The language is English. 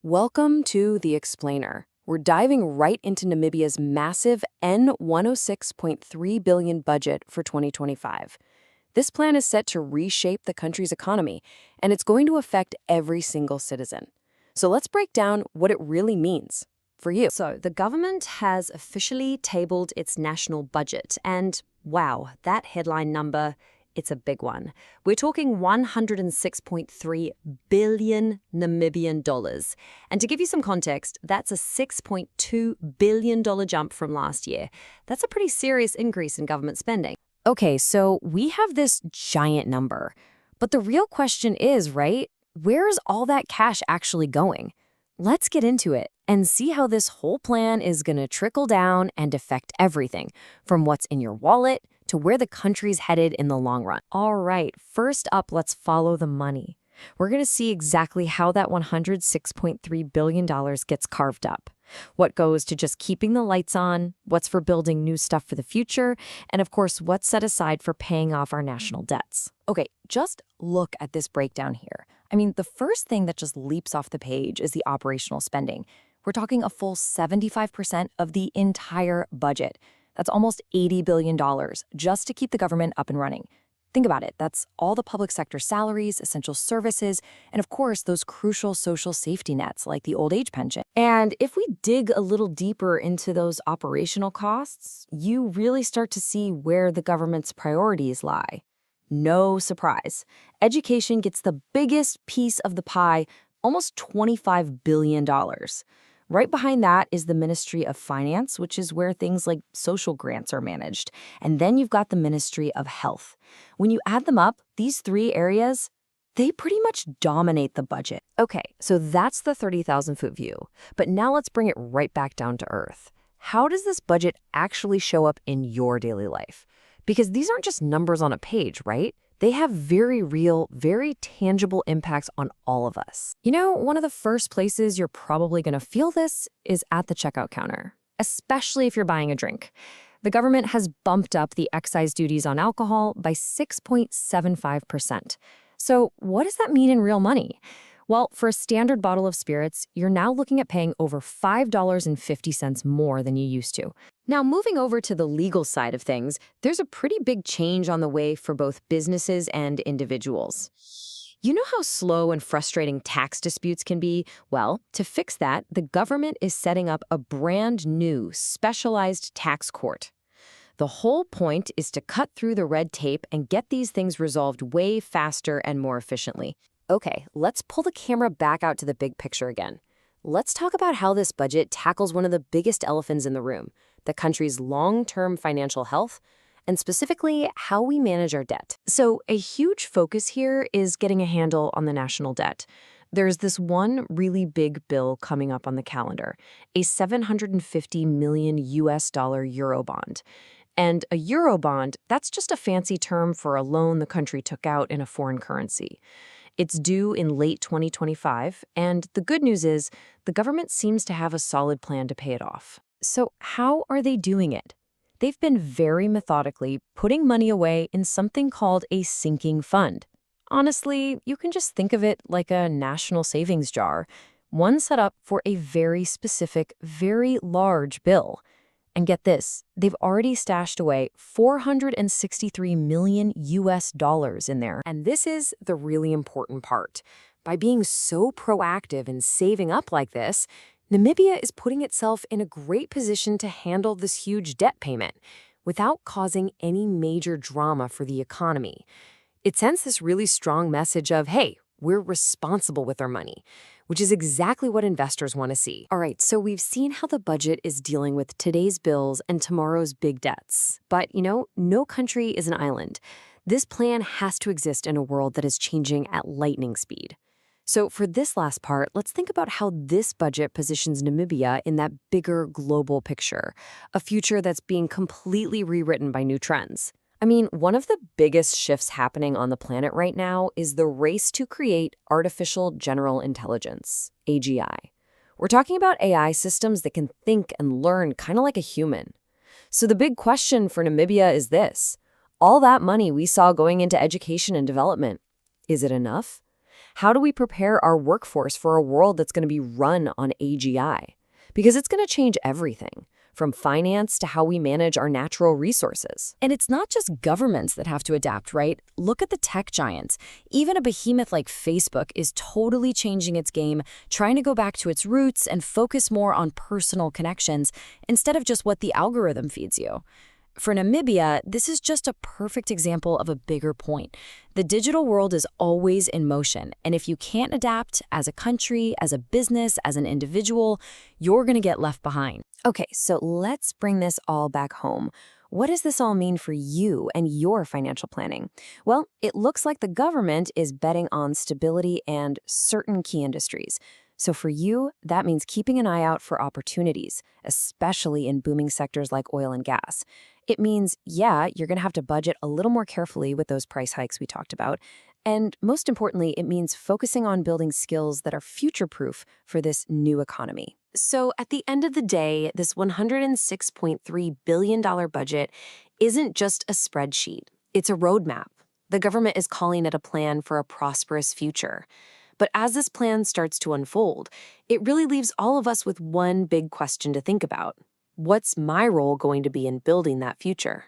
Welcome to The Explainer. We're diving right into Namibia's massive N106.3 billion budget for 2025. This plan is set to reshape the country's economy, and it's going to affect every single citizen. So let's break down what it really means for you. So, the government has officially tabled its national budget, and wow, that headline number, it's a big one. We're talking 106.3 billion Namibian dollars. And to give you some context, that's a $6.2 billion jump from last year. That's a pretty serious increase in government spending. Okay, so we have this giant number. But the real question is, right, where is all that cash actually going? Let's get into it and see how this whole plan is going to trickle down and affect everything, from what's in your wallet to where the country's headed in the long run. All right, first up, let's follow the money. We're going to see exactly how that $106.3 billion gets carved up. What goes to just keeping the lights on, what's for building new stuff for the future, and of course, what's set aside for paying off our national debts. Okay, just look at this breakdown here. I mean, the first thing that just leaps off the page is the operational spending. We're talking a full 75% of the entire budget. That's almost $80 billion just to keep the government up and running. Think about it. That's all the public sector salaries, essential services, and of course, those crucial social safety nets like the old age pension. And if we dig a little deeper into those operational costs, you really start to see where the government's priorities lie. No surprise. Education gets the biggest piece of the pie, almost $25 billion. Right behind that is the Ministry of Finance, which is where things like social grants are managed. And then you've got the Ministry of Health. When you add them up, these three areas, they pretty much dominate the budget. Okay, so that's the 30,000-foot view. But now let's bring it right back down to earth. How does this budget actually show up in your daily life? Because these aren't just numbers on a page, right? They have very real, very tangible impacts on all of us. You know, one of the first places you're probably going to feel this is at the checkout counter, especially if you're buying a drink. The government has bumped up the excise duties on alcohol by 6.75%. So what does that mean in real money? Well, for a standard bottle of spirits, you're now looking at paying over $5.50 more than you used to. Now, moving over to the legal side of things, there's a pretty big change on the way for both businesses and individuals. You know how slow and frustrating tax disputes can be? Well, to fix that, the government is setting up a brand new specialized tax court. The whole point is to cut through the red tape and get these things resolved way faster and more efficiently. Okay, let's pull the camera back out to the big picture again. Let's talk about how this budget tackles one of the biggest elephants in the room, the country's long-term financial health, and specifically how we manage our debt. So a huge focus here is getting a handle on the national debt. There's this one really big bill coming up on the calendar, a $750 million Eurobond. And a Eurobond, that's just a fancy term for a loan the country took out in a foreign currency. It's due in late 2025, and the good news is the government seems to have a solid plan to pay it off. So how are they doing it? They've been very methodically putting money away in something called a sinking fund. Honestly, you can just think of it like a national savings jar, one set up for a very specific, very large bill. And get this, they've already stashed away $463 million in there. And this is the really important part. By being so proactive and saving up like this, Namibia is putting itself in a great position to handle this huge debt payment without causing any major drama for the economy. It sends this really strong message of, hey, we're responsible with our money, which is exactly what investors want to see. All right, so we've seen how the budget is dealing with today's bills and tomorrow's big debts. But, you know, no country is an island. This plan has to exist in a world that is changing at lightning speed. So for this last part, let's think about how this budget positions Namibia in that bigger global picture, a future that's being completely rewritten by new trends. I mean, one of the biggest shifts happening on the planet right now is the race to create artificial general intelligence, AGI. We're talking about AI systems that can think and learn kind of like a human. So the big question for Namibia is this: all that money we saw going into education and development, is it enough? How do we prepare our workforce for a world that's going to be run on AGI? Because it's going to change everything, from finance to how we manage our natural resources. And it's not just governments that have to adapt, right? Look at the tech giants. Even a behemoth like Facebook is totally changing its game, trying to go back to its roots and focus more on personal connections instead of just what the algorithm feeds you. For Namibia, this is just a perfect example of a bigger point. The digital world is always in motion, and if you can't adapt as a country, as a business, as an individual, you're going to get left behind. Okay, so let's bring this all back home. What does this all mean for you and your financial planning? Well, it looks like the government is betting on stability and certain key industries. So for you, that means keeping an eye out for opportunities, especially in booming sectors like oil and gas. It means, yeah, you're going to have to budget a little more carefully with those price hikes we talked about. And most importantly, it means focusing on building skills that are future-proof for this new economy. So at the end of the day, this $106.3 billion budget isn't just a spreadsheet. It's a roadmap. The government is calling it a plan for a prosperous future. But as this plan starts to unfold, it really leaves all of us with one big question to think about. What's my role going to be in building that future?